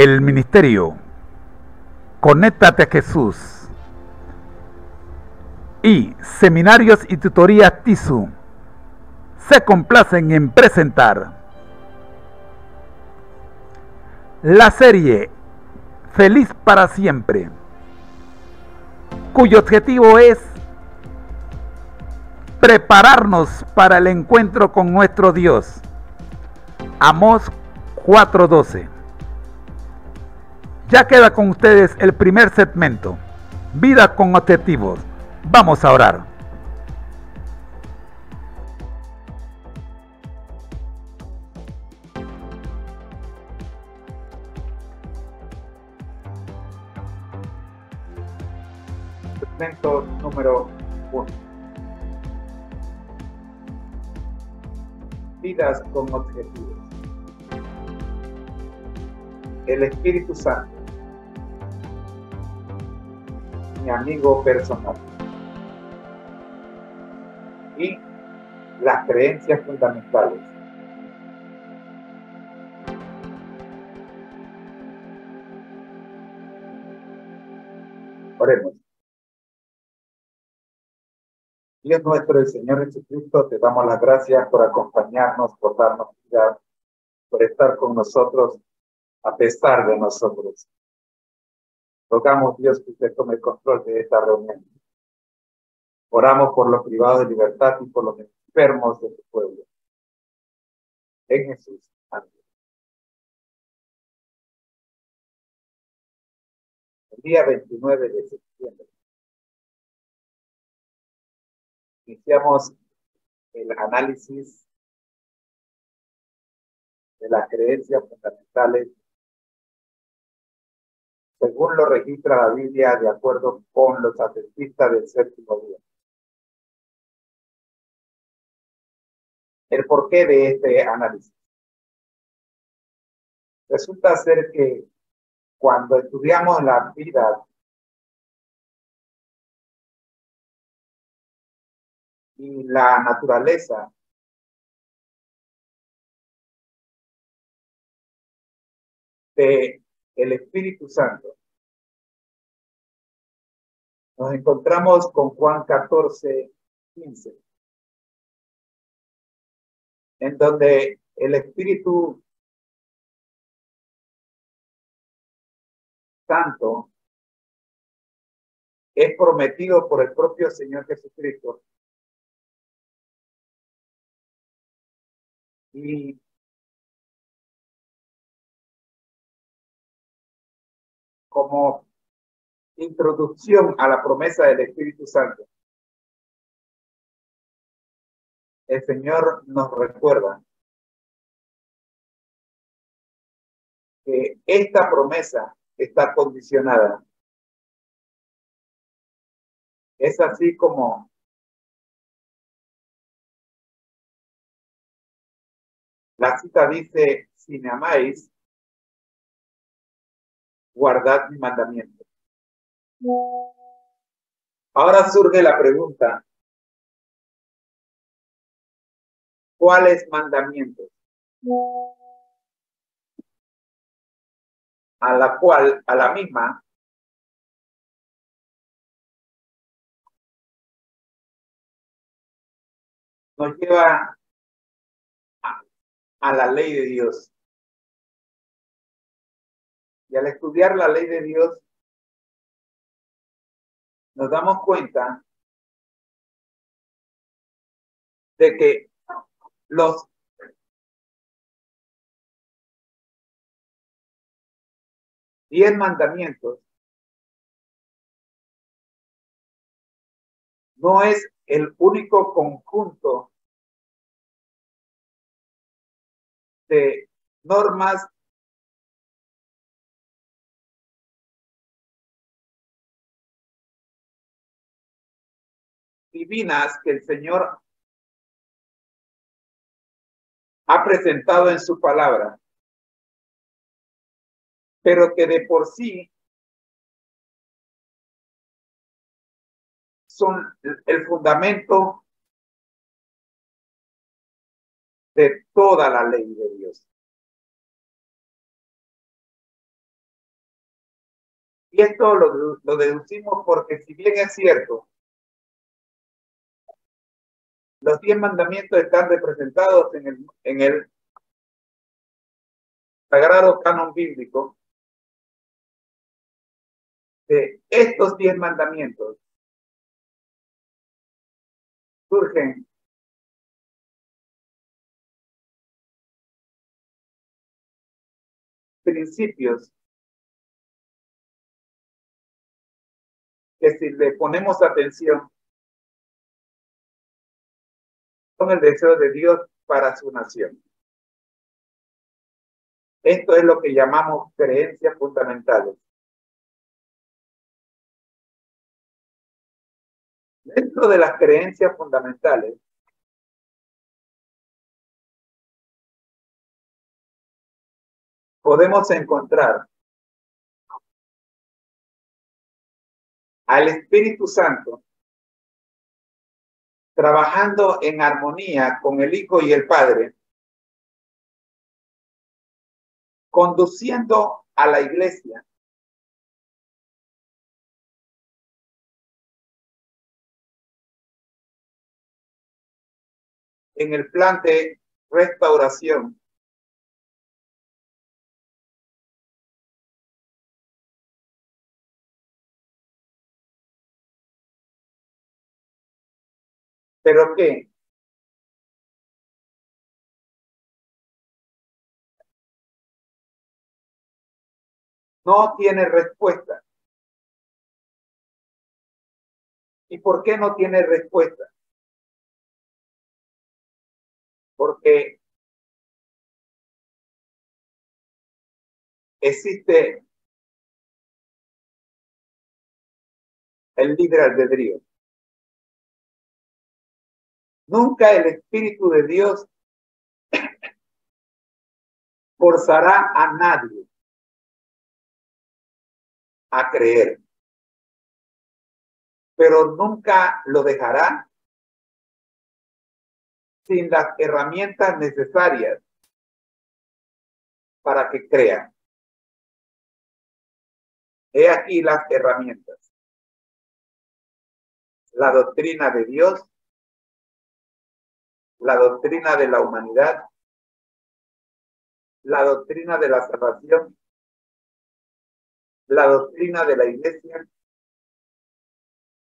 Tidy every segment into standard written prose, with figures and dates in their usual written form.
El ministerio Conéctate a Jesús y Seminarios y Tutorías TISU se complacen en presentar la serie Feliz para Siempre, cuyo objetivo es prepararnos para el encuentro con nuestro Dios. Amós 4:12. Ya queda con ustedes el primer segmento, Vida con Objetivos. Vamos a orar. Segmento número 1. Vidas con objetivos. El Espíritu Santo, mi amigo personal, y las creencias fundamentales. Oremos. Dios nuestro y Señor Jesucristo, te damos las gracias por acompañarnos, por darnos vida, por estar con nosotros a pesar de nosotros. Rogamos, Dios, que usted tome el control de esta reunión. Oramos por los privados de libertad y por los enfermos de tu pueblo. En Jesús. Amén. El día 29 de septiembre iniciamos el análisis de las creencias fundamentales según lo registra la Biblia de acuerdo con los adventistas del séptimo día. El porqué de este análisis. Resulta ser que cuando estudiamos la vida y la naturaleza de el Espíritu Santo, nos encontramos con Juan 14:15, en donde el Espíritu Santo es prometido por el propio Señor Jesucristo y como introducción a la promesa del Espíritu Santo, el Señor nos recuerda que esta promesa está condicionada. Es así como la cita dice: si me amáis, guardad mi mandamiento. Ahora surge la pregunta: ¿cuáles mandamientos? A la misma nos lleva a la ley de Dios. Y al estudiar la ley de Dios, nos damos cuenta de que los diez mandamientos no es el único conjunto de normas divinas que el Señor ha presentado en su palabra, pero que de por sí son el fundamento de toda la ley de Dios. Y esto lo deducimos porque si bien es cierto, los 10 mandamientos están representados en el sagrado canon bíblico. De estos 10 mandamientos surgen principios que si le ponemos atención son el deseo de Dios para su nación. Esto es lo que llamamos creencias fundamentales. Dentro de las creencias fundamentales podemos encontrar al Espíritu Santo trabajando en armonía con el Hijo y el Padre, conduciendo a la iglesia en el plan de restauración pero que no tiene respuesta. ¿Y por qué no tiene respuesta? Porque existe el libre albedrío. Nunca el Espíritu de Dios forzará a nadie a creer, pero nunca lo dejará sin las herramientas necesarias para que crean. He aquí las herramientas: la doctrina de Dios, la doctrina de la humanidad, la doctrina de la salvación, la doctrina de la iglesia,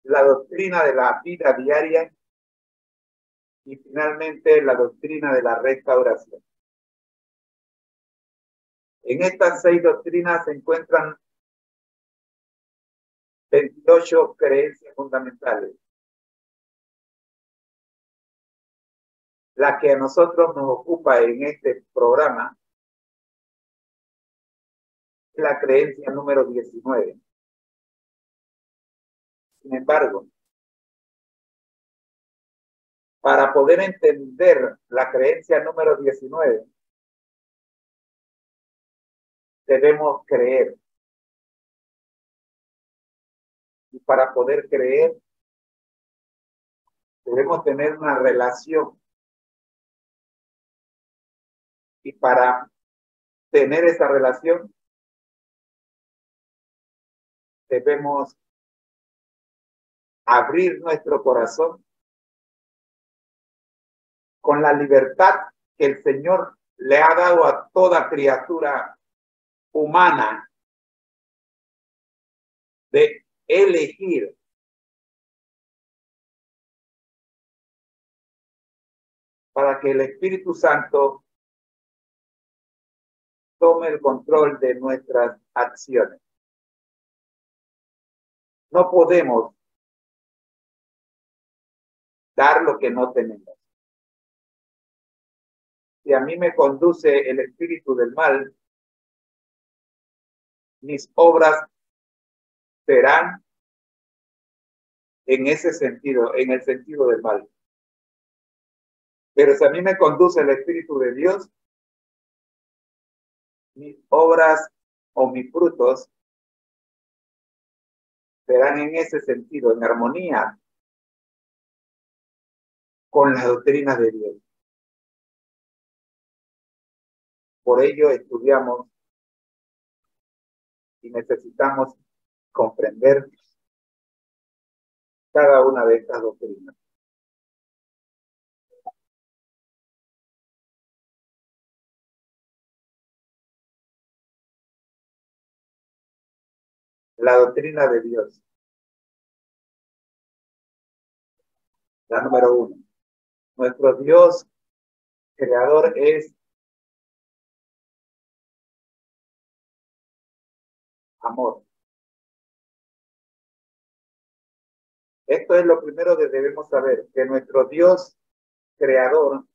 la doctrina de la vida diaria y finalmente la doctrina de la restauración. En estas 6 doctrinas se encuentran 28 creencias fundamentales. La que a nosotros nos ocupa en este programa es la creencia número 19. Sin embargo, para poder entender la creencia número 19, debemos creer. Y para poder creer, debemos tener una relación. Y para tener esa relación, debemos abrir nuestro corazón con la libertad que el Señor le ha dado a toda criatura humana de elegir para que el Espíritu Santo tome el control de nuestras acciones. No podemos dar lo que no tenemos. Si a mí me conduce el espíritu del mal, mis obras serán en ese sentido, en el sentido del mal. Pero si a mí me conduce el Espíritu de Dios, mis obras o mis frutos serán en ese sentido, en armonía con las doctrinas de Dios. Por ello estudiamos y necesitamos comprender cada una de estas doctrinas. La doctrina de Dios. La número 1. Nuestro Dios creador es amor. Esto es lo primero que debemos saber, que nuestro Dios creador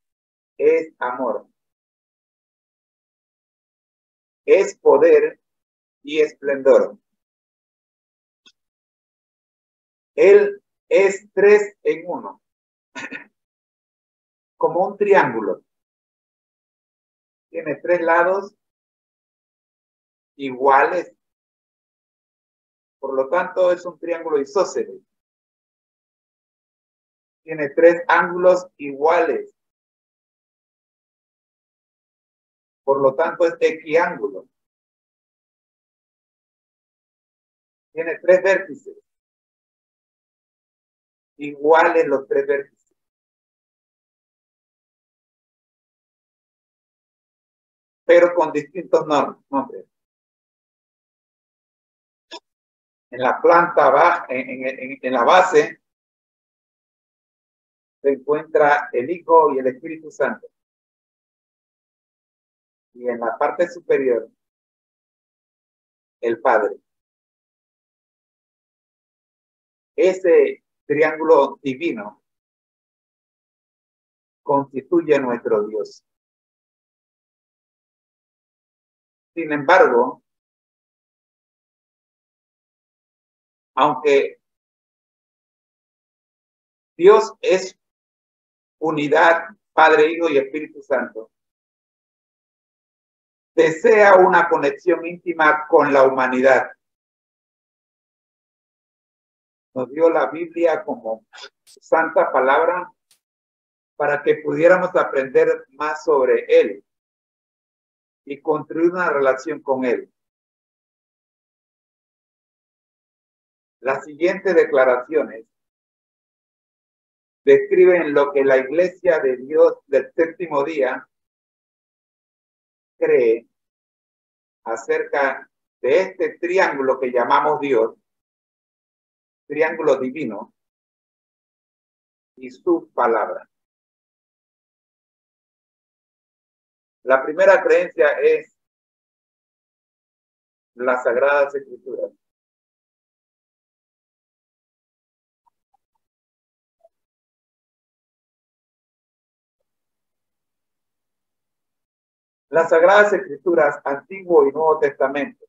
es amor. Es poder y esplendor. Él es 3 en 1. Como un triángulo. Tiene 3 lados iguales. Por lo tanto, es un triángulo isósceles. Tiene 3 ángulos iguales. Por lo tanto, es equiángulo. Tiene 3 vértices. Iguales los 3 vértices. Pero con distintos nombres. En la planta baja, en la base, se encuentra el Hijo y el Espíritu Santo. Y en la parte superior, el Padre. Ese triángulo divino constituye nuestro Dios. Sin embargo, aunque Dios es unidad, Padre, Hijo y Espíritu Santo, desea una conexión íntima con la humanidad. Nos dio la Biblia como santa palabra para que pudiéramos aprender más sobre Él y construir una relación con Él. Las siguientes declaraciones describen lo que la Iglesia de Dios del séptimo día cree acerca de este triángulo que llamamos Dios, triángulo divino, y su palabra. La primera creencia es las Sagradas Escrituras. Las Sagradas Escrituras, Antiguo y Nuevo Testamento,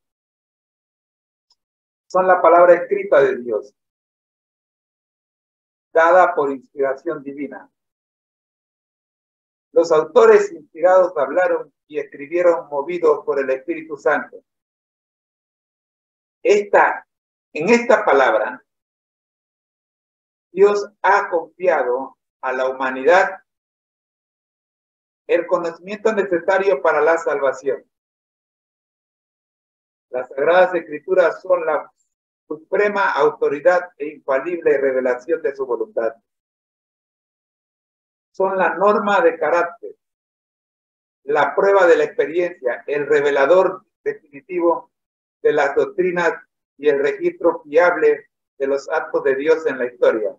son la palabra escrita de Dios, dada por inspiración divina. Los autores inspirados hablaron y escribieron movidos por el Espíritu Santo. En esta palabra, Dios ha confiado a la humanidad el conocimiento necesario para la salvación. Las Sagradas Escrituras son la suprema autoridad e infalible revelación de su voluntad. Son la norma de carácter, la prueba de la experiencia, el revelador definitivo de las doctrinas y el registro fiable de los actos de Dios en la historia.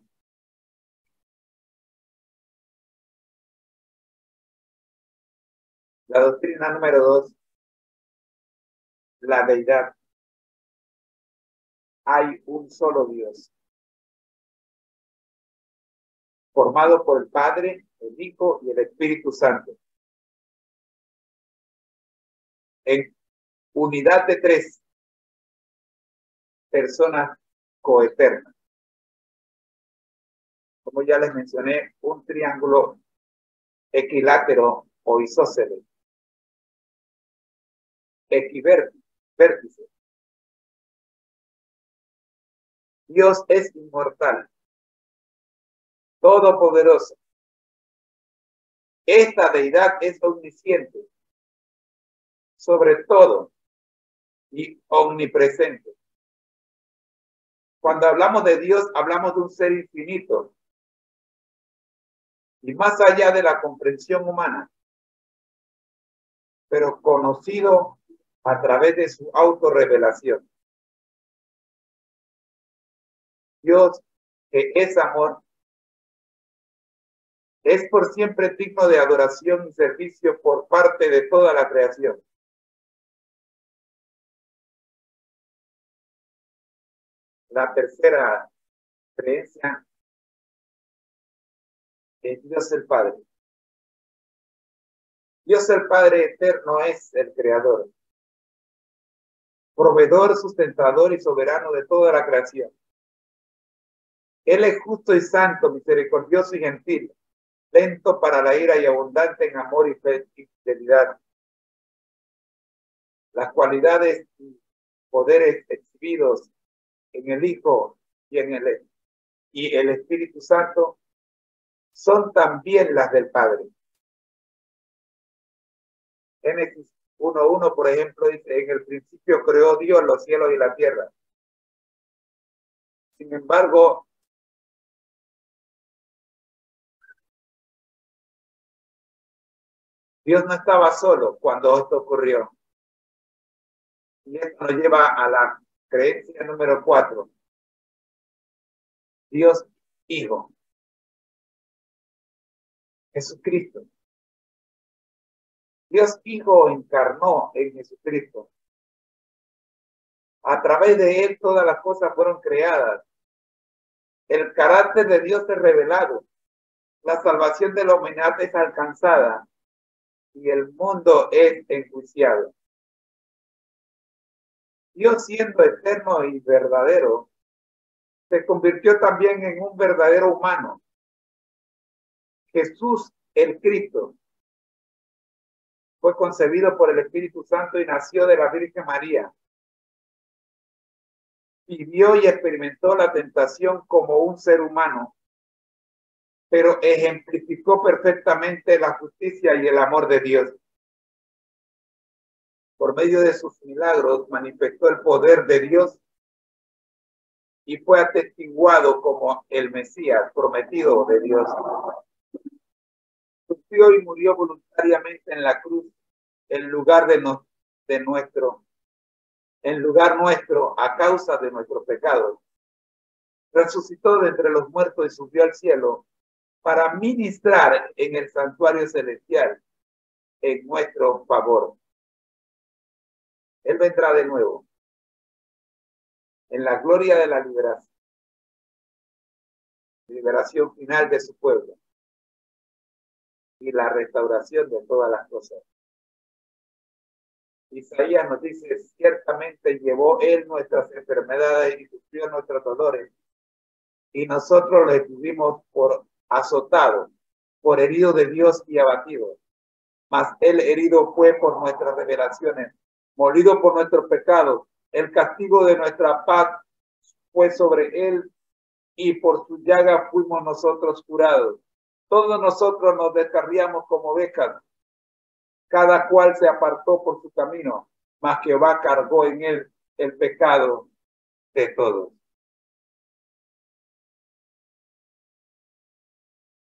La doctrina número 2, la deidad. Hay un solo Dios, formado por el Padre, el Hijo y el Espíritu Santo, en unidad de 3 personas coeternas. Como ya les mencioné, un triángulo equilátero o isósceles, equivértice. Dios es inmortal, todopoderoso. Esta deidad es omnisciente, sobre todo y omnipresente. Cuando hablamos de Dios, hablamos de un ser infinito y más allá de la comprensión humana, pero conocido a través de su autorrevelación. Dios, que es amor, es por siempre digno de adoración y servicio por parte de toda la creación. La tercera creencia es Dios el Padre. Dios el Padre eterno es el creador, proveedor, sustentador y soberano de toda la creación. Él es justo y santo, misericordioso y gentil, lento para la ira y abundante en amor y fidelidad. Las cualidades y poderes exhibidos en el Hijo y en el Espíritu Santo son también las del Padre. Génesis 1:1, por ejemplo, dice, en el principio creó Dios los cielos y la tierra. Sin embargo, Dios no estaba solo cuando esto ocurrió. Y esto nos lleva a la creencia número 4. Dios Hijo. Jesucristo. Dios Hijo encarnó en Jesucristo. A través de él todas las cosas fueron creadas. El carácter de Dios es revelado. La salvación de la humanidad es alcanzada y el mundo es enjuiciado. Dios, siendo eterno y verdadero, se convirtió también en un verdadero humano. Jesús, el Cristo, fue concebido por el Espíritu Santo y nació de la Virgen María. Vivió y experimentó la tentación como un ser humano, pero ejemplificó perfectamente la justicia y el amor de Dios. Por medio de sus milagros manifestó el poder de Dios y fue atestiguado como el Mesías prometido de Dios. Sufrió y murió voluntariamente en la cruz en lugar nuestro a causa de nuestros pecados. Resucitó de entre los muertos y subió al cielo para ministrar en el santuario celestial en nuestro favor. Él vendrá de nuevo en la gloria de la liberación final de su pueblo y la restauración de todas las cosas. Isaías nos dice, ciertamente llevó él nuestras enfermedades y sufrió nuestros dolores, y nosotros le tuvimos por azotado, por herido de Dios y abatido. Mas él herido fue por nuestras rebelaciones, molido por nuestros pecados. El castigo de nuestra paz fue sobre él, y por su llaga fuimos nosotros curados. Todos nosotros nos descarriamos como ovejas, cada cual se apartó por su camino, mas Jehová cargó en él el pecado de todos.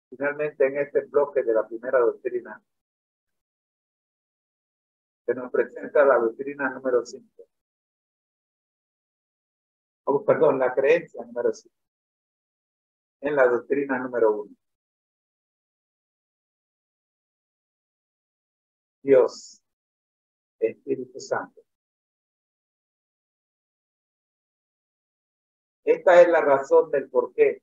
Finalmente, en este bloque de la primera doctrina, se nos presenta la doctrina número 5. Perdón, la creencia número 5. En la doctrina número 1. Dios, Espíritu Santo. Esta es la razón del por qué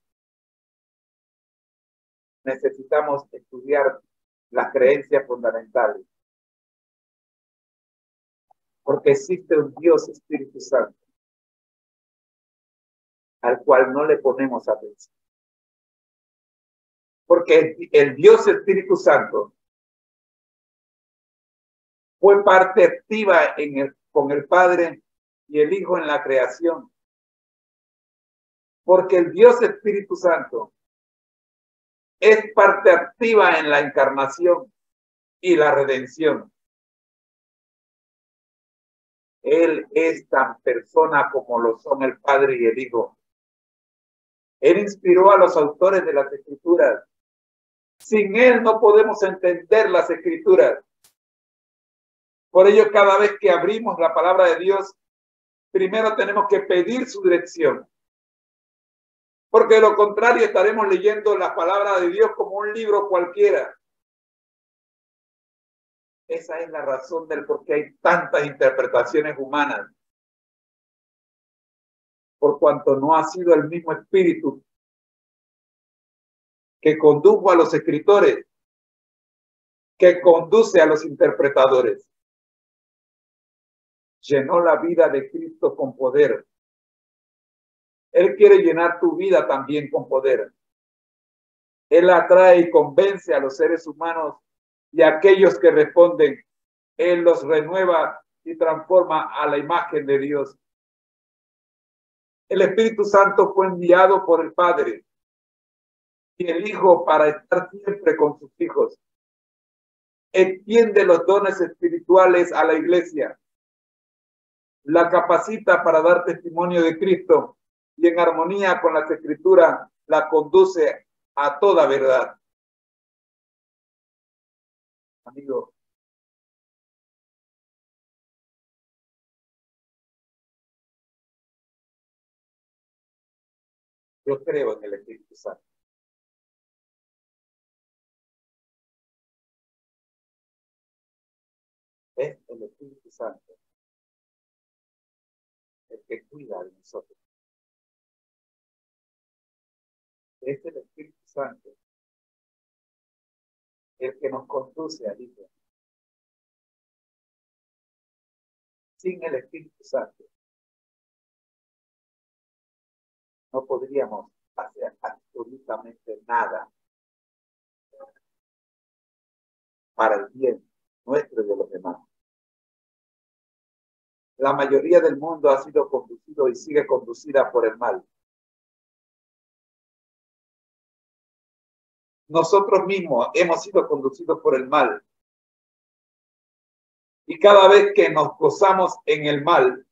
necesitamos estudiar las creencias fundamentales. Porque existe un Dios Espíritu Santo al cual no le ponemos atención. Porque el Dios Espíritu Santo fue parte activa con el Padre y el Hijo en la creación. Porque el Dios Espíritu Santo es parte activa en la encarnación y la redención. Él es tan persona como lo son el Padre y el Hijo Él inspiró a los autores de las Escrituras. Sin Él no podemos entender las Escrituras. Por ello, cada vez que abrimos la palabra de Dios, primero tenemos que pedir su dirección. Porque de lo contrario estaremos leyendo la palabra de Dios como un libro cualquiera. Esa es la razón del por qué hay tantas interpretaciones humanas. Por cuanto no ha sido el mismo espíritu que condujo a los escritores, que conduce a los interpretadores. Llenó la vida de Cristo con poder. Él quiere llenar tu vida también con poder. Él atrae y convence a los seres humanos y a aquellos que responden. Él los renueva y transforma a la imagen de Dios. El Espíritu Santo fue enviado por el Padre y el Hijo para estar siempre con sus hijos. Extiende los dones espirituales a la iglesia. La capacita para dar testimonio de Cristo y en armonía con las Escrituras la conduce a toda verdad. Amigo, yo creo en el Espíritu Santo. Es el Espíritu Santo el que cuida de nosotros. Es el Espíritu Santo el que nos conduce al Hijo. Sin el Espíritu Santo no podríamos hacer absolutamente nada para el bien nuestro y de los demás. La mayoría del mundo ha sido conducido y sigue conducida por el mal. Nosotros mismos hemos sido conducidos por el mal. Y cada vez que nos gozamos en el mal,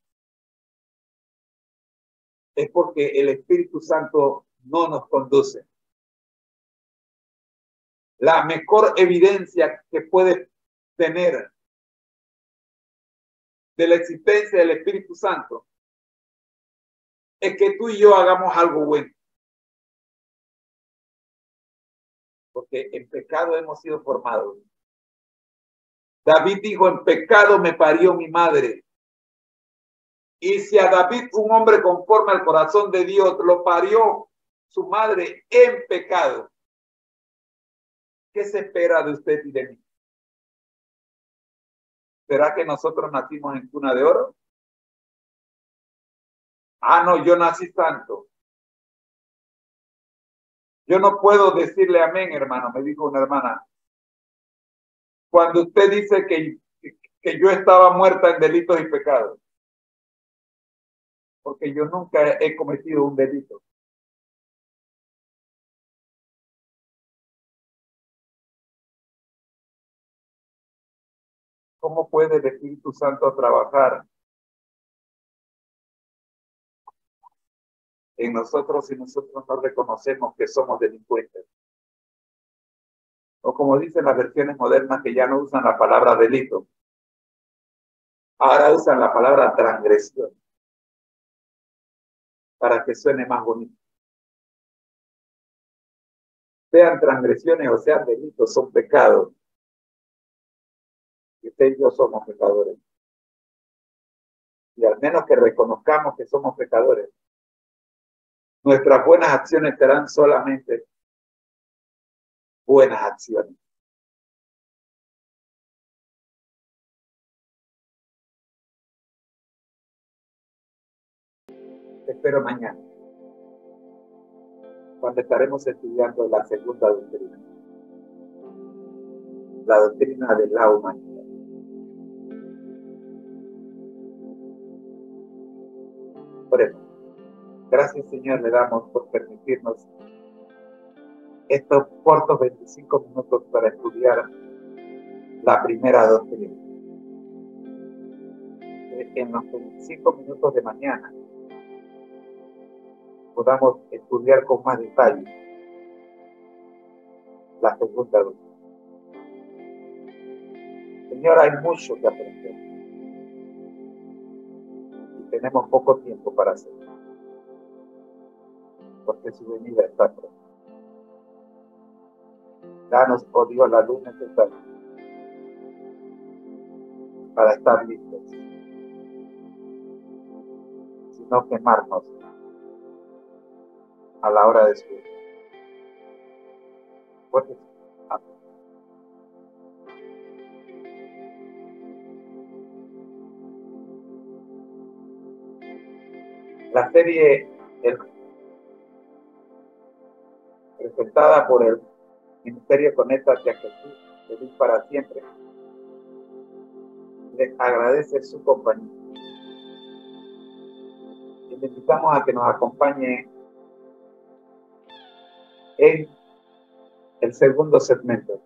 es porque el Espíritu Santo no nos conduce. La mejor evidencia que puede tener de la existencia del Espíritu Santo es que tú y yo hagamos algo bueno. Porque en pecado hemos sido formados. David dijo, en pecado me parió mi madre. Y si a David, un hombre conforme al corazón de Dios, lo parió su madre en pecado, ¿qué se espera de usted y de mí? ¿Será que nosotros nacimos en cuna de oro? Ah, no, yo nací santo. Yo no puedo decirle amén, hermano, me dijo una hermana. Cuando usted dice que yo estaba muerta en delitos y pecados. Porque yo nunca he cometido un delito. ¿Cómo puede el Espíritu Santo trabajar en nosotros si nosotros no reconocemos que somos delincuentes? O como dicen las versiones modernas que ya no usan la palabra delito, ahora usan la palabra transgresión para que suene más bonito. Sean transgresiones o sean delitos, son pecados. Y usted y yo somos pecadores. Y al menos que reconozcamos que somos pecadores, nuestras buenas acciones serán solamente buenas acciones. Te espero mañana, cuando estaremos estudiando la segunda doctrina, la doctrina de la humanidad. Oremos. Gracias, Señor, le damos por permitirnos estos cortos 25 minutos para estudiar la primera doctrina. En los 25 minutos de mañana podamos estudiar con más detalle la segunda vez. Señor, hay mucho que aprender y tenemos poco tiempo para hacerlo, porque su venida está pronto. Danos, oh Dios, la luz necesaria para estar listos, sino quemarnos a la hora de su venida. Pues, amén. La serie presentada por el Ministerio Conéctate a Jesús, feliz para siempre, les agradece su compañía. Y le invitamos a que nos acompañe en el segundo segmento.